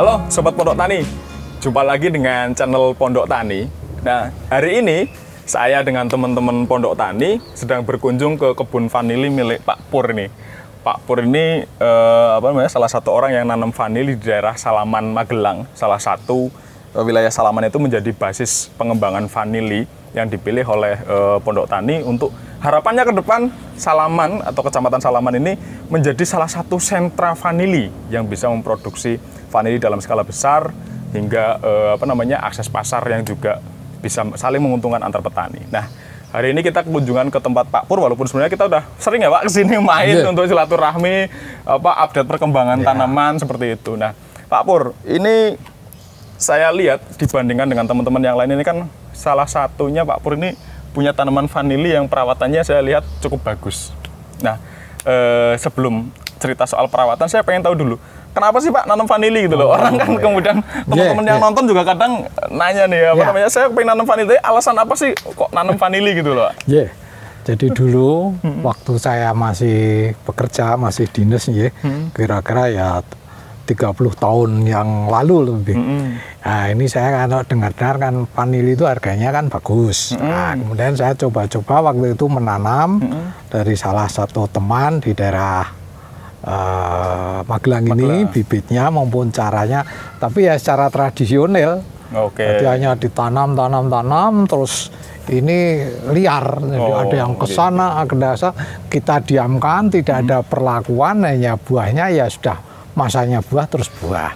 Halo Sobat Pondok Tani, jumpa lagi dengan channel Pondok Tani. Nah, hari ini saya dengan teman-teman Pondok Tani sedang berkunjung ke kebun vanili milik Pak Pur nih. Pak Pur ini salah satu orang yang nanam vanili di daerah Salaman, Magelang. Salah satu wilayah Salaman itu menjadi basis pengembangan vanili yang dipilih oleh Pondok Tani untuk harapannya ke depan Salaman atau Kecamatan Salaman ini menjadi salah satu sentra vanili yang bisa memproduksi vanili dalam skala besar hingga akses pasar yang juga bisa saling menguntungkan antar petani. Nah, hari ini kita kunjungan ke tempat Pak Pur, walaupun sebenarnya kita udah sering ya Pak kesini main untuk silaturahmi, update perkembangan tanaman seperti itu. Nah, Pak Pur, ini saya lihat dibandingkan dengan teman-teman yang lain ini kan salah satunya Pak Pur ini punya tanaman vanili yang perawatannya saya lihat cukup bagus. Nah, sebelum cerita soal perawatan, saya pengen tahu dulu, kenapa sih Pak nanam vanili gitu loh? Orang kan kemudian teman-teman yang nonton juga kadang nanya nih, saya pengen nanam vanili, alasan apa sih kok nanam vanili gitu loh? Jadi dulu waktu saya masih bekerja, masih dinas kira-kira ya 30 tahun yang lalu lebih. Nah, ini saya kalau dengar-dengar kan vanili itu harganya kan bagus. Nah, kemudian saya coba-coba waktu itu menanam dari salah satu teman di daerah Magelang ini, bibitnya maupun caranya, tapi ya secara tradisional. Jadi hanya ditanam, terus ini liar. Jadi ada yang ke sana, ke desa, kita diamkan, tidak ada perlakuan, hanya buahnya ya sudah masanya buah terus buah.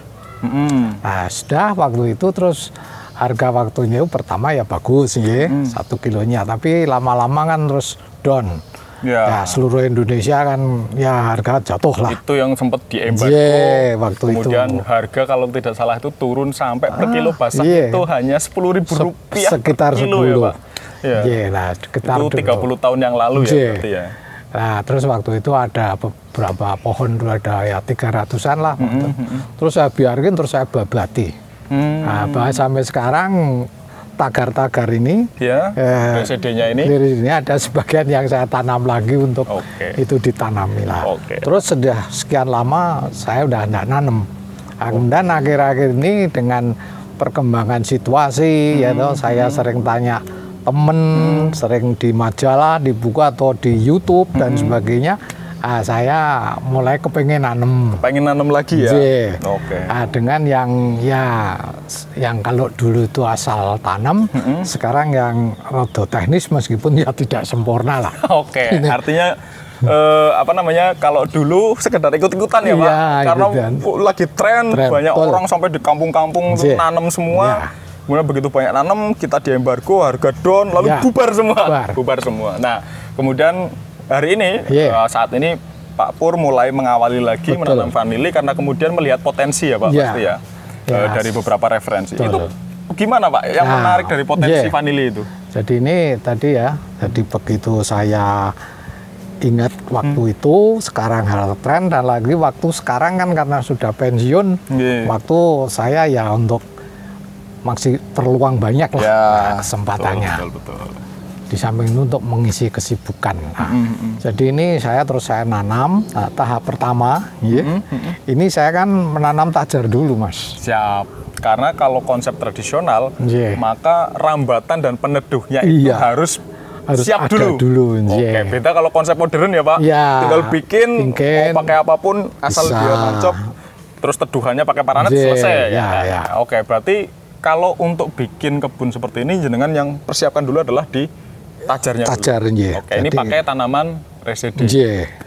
Nah, sudah waktu itu terus harga waktunya pertama ya bagus $1 kilonya, tapi lama-lama kan terus down. Ya, seluruh Indonesia kan ya harga jatuh lah. Itu yang sempat diembargo. Waktu kemudian itu harga kalau tidak salah itu turun sampai per kilo basah itu hanya Rp10.000 sekitar per kilo 10. Ya Pak. Nah, sekitar itu 30 tahun yang lalu ya berarti ya. Nah, terus waktu itu ada beberapa pohon, ada ya 300-an lah. Terus saya biarin, terus saya babati. Nah, sampai sekarang tagar-tagar ini, RSD-nya ini ada sebagian yang saya tanam lagi untuk itu ditanami lah. Terus sudah sekian lama saya udah enggak nanam. Dan akhir-akhir ini dengan perkembangan situasi, saya sering tanya temen, sering di majalah, di buku atau di YouTube dan sebagainya. Saya mulai kepengen nanam. Pengen nanam lagi ya? Dengan yang kalau dulu itu asal tanam, sekarang yang rada teknis meskipun ya tidak sempurna lah. Artinya kalau dulu sekedar ikut-ikutan ya Pak? Karena lagi tren, banyak orang sampai di kampung-kampung nanam semua. Kemudian begitu banyak nanam, kita diembargo, harga down, lalu bubar semua. Nah, kemudian hari ini, saat ini Pak Pur mulai mengawali lagi menanam vanili karena kemudian melihat potensi ya Pak, pasti ya, dari beberapa referensi. Itu gimana Pak yang menarik dari potensi vanili itu? Jadi ini tadi jadi begitu saya ingat waktu itu, sekarang hal tren, dan lagi waktu sekarang kan karena sudah pensiun, waktu saya ya untuk masih terluang banyak lah kesempatannya. Betul. Di samping itu untuk mengisi kesibukan. Jadi ini saya nanam. Tahap pertama, ini saya kan menanam tajar dulu, Mas. Siap. Karena kalau konsep tradisional, maka rambatan dan peneduhnya itu harus siap dulu. Beda kalau konsep modern ya Pak. Tinggal bikin mau pakai apapun, asal dia nancap, terus teduhannya pakai paranet selesai. Berarti kalau untuk bikin kebun seperti ini, jenengan yang persiapkan dulu adalah di tajarnya dulu. Ini pakai tanaman residi.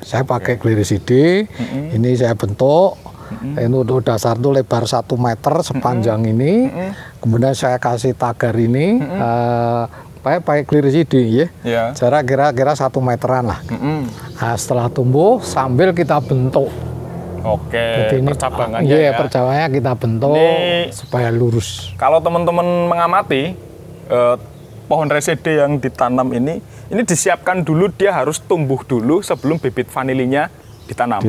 Saya pakai glyrisidi. Ini saya bentuk. Ini untuk dasar itu lebar 1 meter sepanjang ini. Kemudian saya kasih tagar ini. Pakai glyrisidi jarak kira-kira 1 meteran lah. Nah, setelah tumbuh sambil kita bentuk. Jadi ini percabangannya percabangannya kita bentuk ini, supaya lurus. Kalau teman-teman mengamati pohon resede yang ditanam ini disiapkan dulu, dia harus tumbuh dulu sebelum bibit vanilinya ditanam.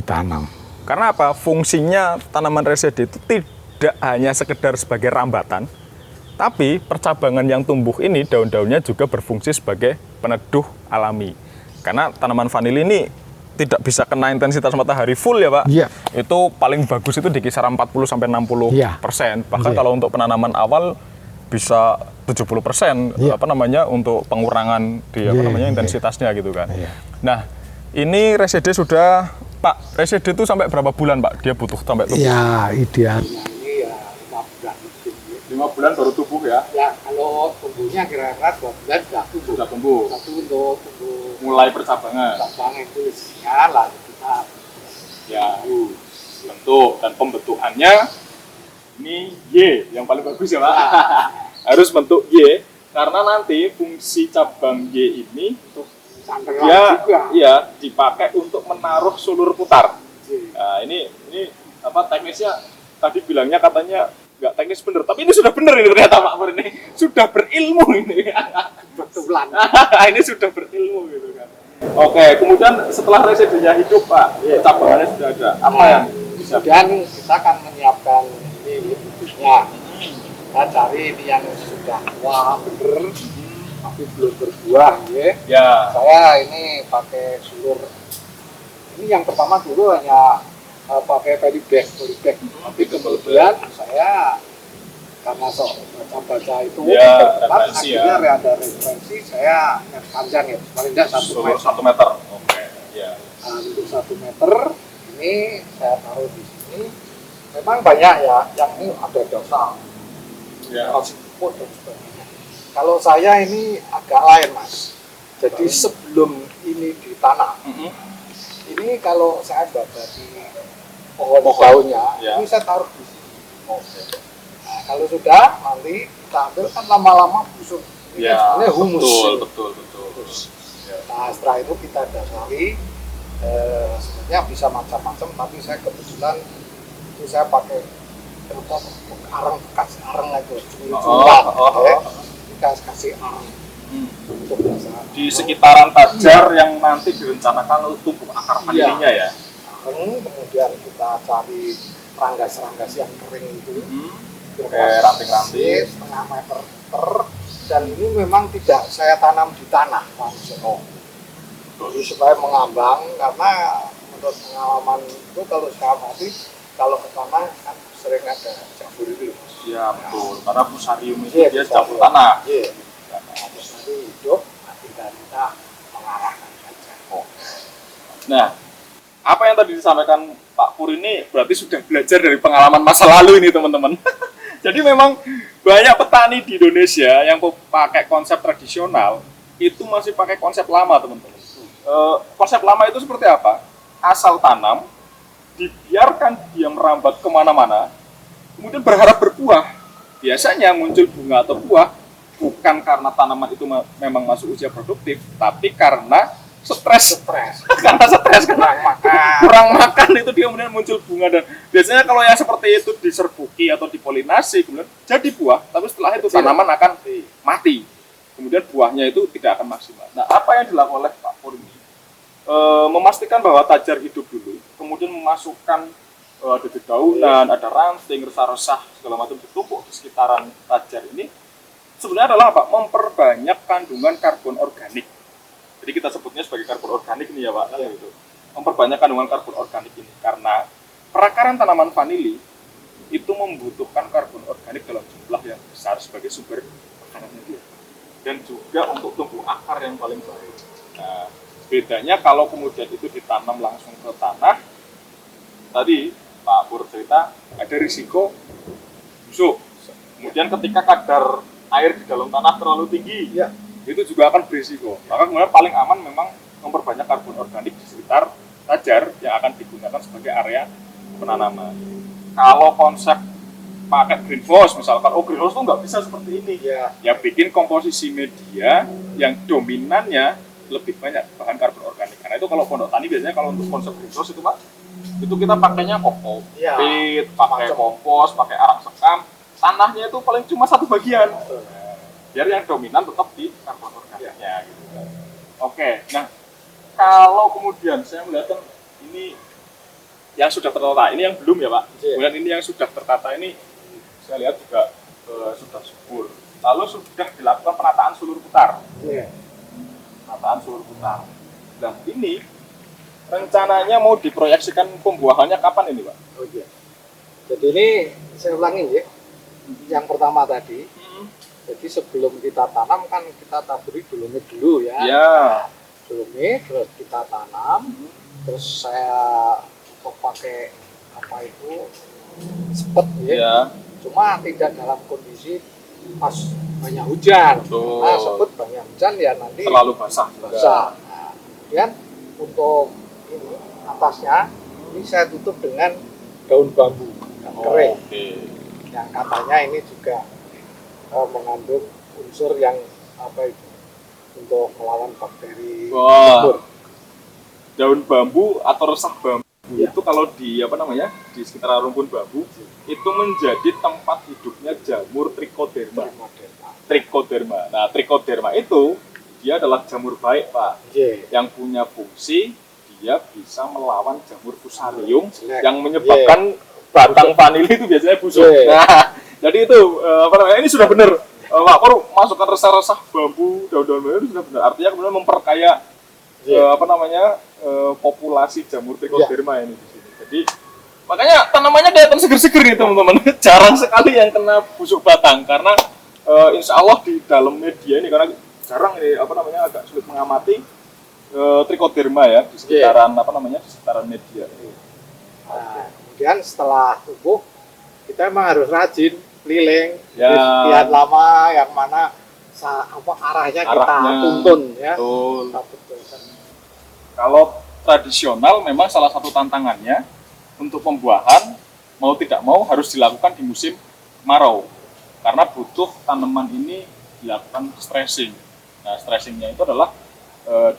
Karena apa? Fungsinya tanaman resede itu tidak hanya sekedar sebagai rambatan, tapi percabangan yang tumbuh ini daun-daunnya juga berfungsi sebagai peneduh alami. Karena tanaman vanili ini tidak bisa kena intensitas matahari full ya Pak, Iya. itu paling bagus itu di kisaran 40-60%. Iya. Bahkan Iya. kalau untuk penanaman awal bisa 70% Iya. untuk pengurangan di Iya. intensitasnya gitu kan. Iya. Nah, ini resede sudah Pak, resede itu sampai berapa bulan Pak? Dia butuh sampai tumbuh? Ya, ideal. Ini ya 5 bulan. 5 bulan baru tumbuh ya? Ya kalau tumbuhnya kira-kira 2 bulan sudah tumbuh. Sudah tumbuh. Satu untuk tumbuh Mulai percabangan. cabang itu isinya, lalu kita Ya, bentuk dan pembentukannya ini Y yang paling bagus ya Pak. Harus bentuk Y karena nanti fungsi cabang Y ini sandera dia juga. iya dipakai untuk menaruh sulur putar. Nah, ini apa teknisnya tadi bilangnya katanya nggak teknis bener, tapi ini sudah bener ini ternyata Pak Pur ini sudah berilmu ini. Kebetulan. Ini sudah berilmu gitu kan. Oke, kemudian setelah resedenya hidup Pak, cabangannya sudah ada. Apa yang bisa? Kemudian kita akan menyiapkan ini bibitnya. Kita cari ini yang sudah tua bener, tapi belum berbuah, ya. Ya. Saya ini pakai sulur. Ini yang pertama dulu hanya pakai polybag. Tapi kemudian saya karena baca itu, Ya, referensi ya. akhirnya ada referensi, saya yang panjang ya, paling tidak 1 Sulur meter. 1 meter. Oke, ya. Nah, untuk 1 meter ini saya taruh di sini. Memang banyak ya, yang ini ada dasar, Ya. kalsium dan sebagainya. Kalau saya ini agak lain mas. Jadi sebelum ini ditanam, Mhm. ini kalau saya baca di pohon daunnya, Ya. ini saya taruh di sini. Oke. Nah, kalau sudah nanti kita ambil kan lama-lama busuk. Ini kan Ya, sebenarnya humus. betul. Ya. Nah setelah itu kita dasari, sebenarnya bisa macam-macam, tapi saya kebetulan itu saya pakai arang bekas arang itu, cumi-cumian, kita kasih arang untuk dasar. Di sekitaran tajar yang nanti direncanakan untuk tumbuh akar vanilinya ya. Arang, kemudian kita cari ranggas-ranggas yang kering itu. Oke, ranting-ranting. Setengah meter dan ini memang tidak saya tanam di tanah langsung. Jadi supaya mengambang karena menurut pengalaman itu kalau saya amati kalau ke tanah kan sering ada jamur itu. Iya betul, karena fusarium itu Iya, dia fusarium. campur tanah. Iya. Nah, terus nanti hidup, nanti kita mengarahkan saja. Nah, apa yang tadi disampaikan Pak Pur ini berarti sudah belajar dari pengalaman masa lalu ini teman-teman. Jadi memang banyak petani di Indonesia yang pakai konsep tradisional itu masih pakai konsep lama teman-teman. Konsep lama itu seperti apa? Asal tanam, dibiarkan dia merambat kemana-mana, kemudian berharap berbuah. Biasanya muncul bunga atau buah bukan karena tanaman itu memang masuk usia produktif, tapi karena stres. Karena stres, karena kurang makan itu dia kemudian muncul bunga. Dan biasanya kalau yang seperti itu diserbuki atau dipolinasi kemudian jadi buah, tapi setelah itu tanaman akan mati, kemudian buahnya itu tidak akan maksimal. Nah, apa yang dilakukan oleh Pak Pur ini memastikan bahwa tajar hidup dulu, kemudian memasukkan ada dedaunan, ada ranting, resah-resah segala macam ditumpuk di sekitaran tajar ini, sebenarnya adalah apa? Memperbanyak kandungan karbon organik. Jadi kita sebutnya sebagai karbon organik ini ya Pak, kan gitu. Memperbanyak kandungan karbon organik ini karena perakaran tanaman vanili itu membutuhkan karbon organik dalam jumlah yang besar sebagai sumber makanannya dia, dan juga untuk tumbuh akar yang paling baik. Nah, bedanya kalau kemudian itu ditanam langsung ke tanah, tadi Pak Pur cerita ada risiko busuk. Kemudian ketika kadar air di dalam tanah terlalu tinggi, Ya. itu juga akan berisiko. Maka kemudian paling aman memang memperbanyak karbon organik di sekitar tajar yang akan digunakan sebagai area penanaman. Kalau konsep pakai greenhouse misalkan, greenhouse itu nggak bisa seperti ini. Ya bikin komposisi media yang dominannya lebih banyak bahan karbon organik. Karena itu kalau pondok tani biasanya kalau untuk konsep greenhouse itu Pak, itu kita pakainya kokopit, pakai kompos, pakai arang sekam, tanahnya itu paling cuma satu bagian. Biar yang dominan tetap di karbon organiknya gitu. Oke, nah kalau kemudian saya melihat kan ini yang sudah tertata, ini yang belum ya Pak. Kemudian ini yang sudah tertata ini saya lihat juga sudah subur. Lalu sudah dilakukan penataan sulur putar. Penataan sulur putar. Nah ini rencananya mau diproyeksikan pembuahannya kapan ini Pak? Oh iya. Jadi ini saya ulangi ya. Yang pertama tadi, jadi sebelum kita tanam kan kita taburi dulumit dulu ya. Ya. Dulumit, terus kita tanam, terus saya pakai apa itu sepet ya. Ya. Cuma tidak dalam kondisi pas banyak hujan. Betul. Nah, sepet banyak hujan ya nanti Selalu basah. basah. Nah, kemudian untuk ini atasnya ini saya tutup dengan daun bambu yang kering. Oke. Yang katanya ini juga mengandung unsur yang apa itu untuk melawan bakteri Wah. jamur. Daun bambu atau resah bambu Ya. itu kalau di apa namanya di sekitar rumpun bambu itu menjadi tempat hidupnya jamur trichoderma. Trichoderma. Nah, trichoderma itu dia adalah jamur baik, Pak. Iya. Yang punya fungsi dia bisa melawan jamur fusarium Jelek. yang menyebabkan batang vanili itu biasanya busuk. Iya. Nah, jadi itu apa namanya? Ini sudah benar. Pak Pur masukkan resah-resah bambu, daun-daun bambu itu sudah benar. Artinya kemudian memperkaya apa namanya? Populasi jamur trichoderma ini di sini. Jadi makanya tanamannya kelihatan seger-seger nih teman-teman. Jarang sekali yang kena busuk batang karena insya Allah di dalam media ini karena jarang ini apa namanya agak sulit mengamati trichoderma ya di sekitaran apa namanya di sekitaran media. Nah, kemudian setelah tumbuh kita emang harus rajin keliling, Ya. lihat lama yang mana apa arahnya kita Arahnya. tuntun ya. Betul. Kita betulkan. Kalau tradisional memang salah satu tantangannya untuk pembuahan mau tidak mau harus dilakukan di musim kemarau karena butuh tanaman ini dilakukan stressing. Nah, stressingnya itu adalah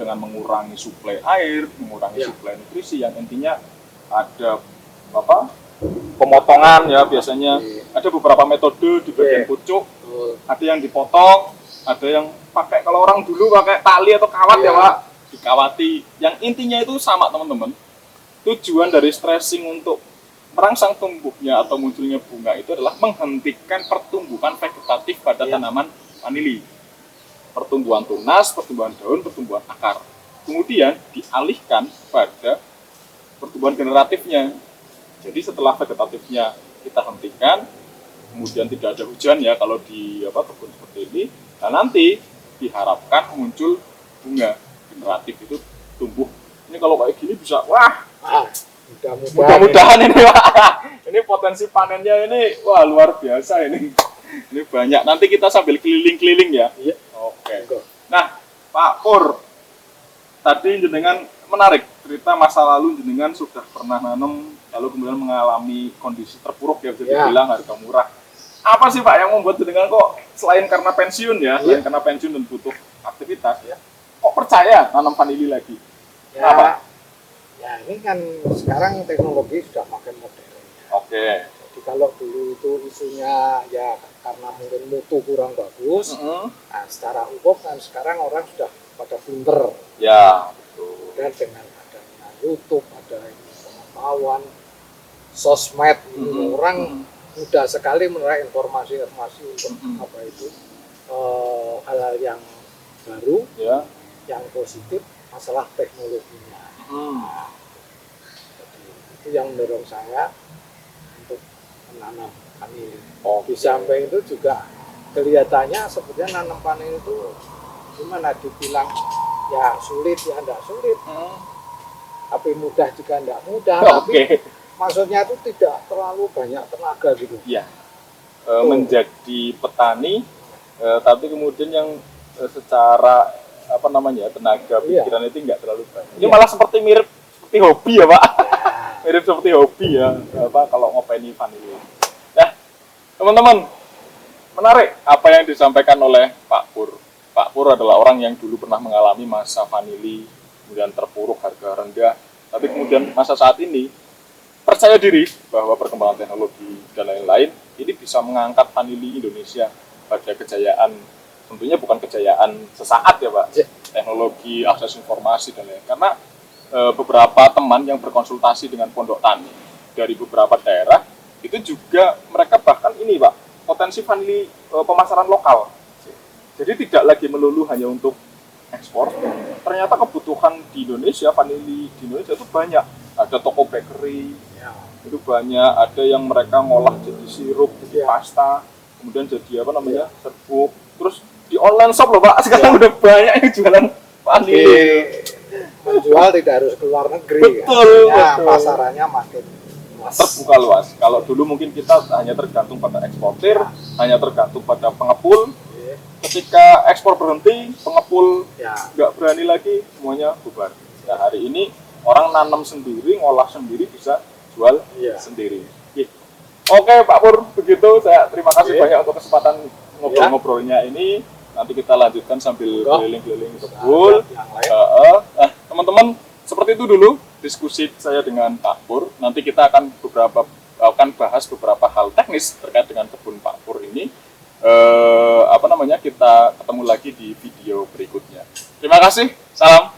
dengan mengurangi suplai air, mengurangi suplai nutrisi yang intinya ada apa pemotongan ya biasanya ada beberapa metode di bagian pucuk, ada yang dipotong, ada yang pakai kalau orang dulu pakai tali atau kawat ya Pak, dikawati. Yang intinya itu sama teman-teman. Tujuan dari stressing untuk merangsang tumbuhnya atau munculnya bunga itu adalah menghentikan pertumbuhan vegetatif pada tanaman vanili. Pertumbuhan tunas, pertumbuhan daun, pertumbuhan akar. Kemudian dialihkan pada pertumbuhan generatifnya. Jadi setelah vegetatifnya kita hentikan, kemudian tidak ada hujan ya kalau di kebun seperti ini. Nah nanti diharapkan muncul bunga generatif itu tumbuh. Ini kalau kayak gini bisa wah. Mudah-mudahan ini Pak. Ini potensi panennya ini wah luar biasa ini. Ini banyak. Nanti kita sambil keliling-keliling ya. Iya. Oke. Nah, Pak Pur, tadi jenengan menarik cerita masa lalu jenengan sudah pernah nanam lalu kemudian mengalami kondisi terpuruk ya bisa dibilang harga murah. Apa sih Pak yang membuat jenengan kok selain karena pensiun ya, selain karena pensiun dan butuh aktivitas ya, kok percaya nanam vanili lagi? Kenapa? Ya ini kan sekarang teknologi sudah makin modern. Oke. Jadi kalau dulu itu isunya ya karena mungkin mutu kurang bagus, nah secara umum kan sekarang orang sudah pada pinter. Ya, betul. Dan dengan adanya YouTube, ada pengetahuan, sosmed, orang mudah sekali menerima informasi-informasi untuk apa itu hal-hal yang baru, yang positif, masalah teknologinya. Nah, jadi itu yang mendorong saya untuk menanam vanili. Di samping itu juga kelihatannya sebetulnya nanam vanili itu gimana dibilang ya sulit ya enggak sulit, tapi mudah juga enggak mudah, tapi maksudnya itu tidak terlalu banyak tenaga gitu. Iya. Menjadi petani, tapi kemudian yang secara apa namanya tenaga pikiran itu nggak terlalu banyak. Ini malah seperti mirip seperti hobi ya Pak. Mirip seperti hobi ya kalau ngopeni vanili. Nah teman-teman, menarik apa yang disampaikan oleh Pak Pur. Pak Pur adalah orang yang dulu pernah mengalami masa vanili, kemudian terpuruk harga rendah, tapi kemudian masa saat ini percaya diri bahwa perkembangan teknologi dan lain-lain ini bisa mengangkat vanili Indonesia pada kejayaan. Tentunya bukan kejayaan sesaat ya Pak, teknologi, akses informasi dan lain-lain. Karena beberapa teman yang berkonsultasi dengan Pondok Tani dari beberapa daerah, itu juga mereka bahkan ini Pak, potensi vanili pemasaran lokal. Jadi tidak lagi melulu hanya untuk ekspor, ternyata kebutuhan di Indonesia, vanili di Indonesia itu banyak. Ada toko bakery, Ya. itu banyak. Ada yang mereka ngolah jadi sirup, jadi Ya. pasta, kemudian jadi apa namanya, serbuk. Terus di online shop loh Pak, sekarang udah banyak yang jualan vanili. Menjual tidak harus ke luar negeri. Betul, Ya, betul. pasarannya makin luas. Terbuka luas. Kalau dulu mungkin kita hanya tergantung pada eksportir, hanya tergantung pada pengepul. Iya. Ketika ekspor berhenti, pengepul Ya. nggak berani lagi, semuanya bubar. Nah hari ini orang nanam sendiri, ngolah sendiri, bisa jual Iya. sendiri. Oke Pak Pur, begitu. Saya terima kasih Iya. banyak untuk kesempatan ngobrol-ngobrolnya ini. Nanti kita lanjutkan sambil Enggak. keliling-keliling kebun. Yang lain. Nah, teman-teman, seperti itu dulu diskusi saya dengan Pak Pur. Nanti kita akan bahas beberapa hal teknis terkait dengan kebun Pak Pur ini. Kita ketemu lagi di video berikutnya. Terima kasih. Salam.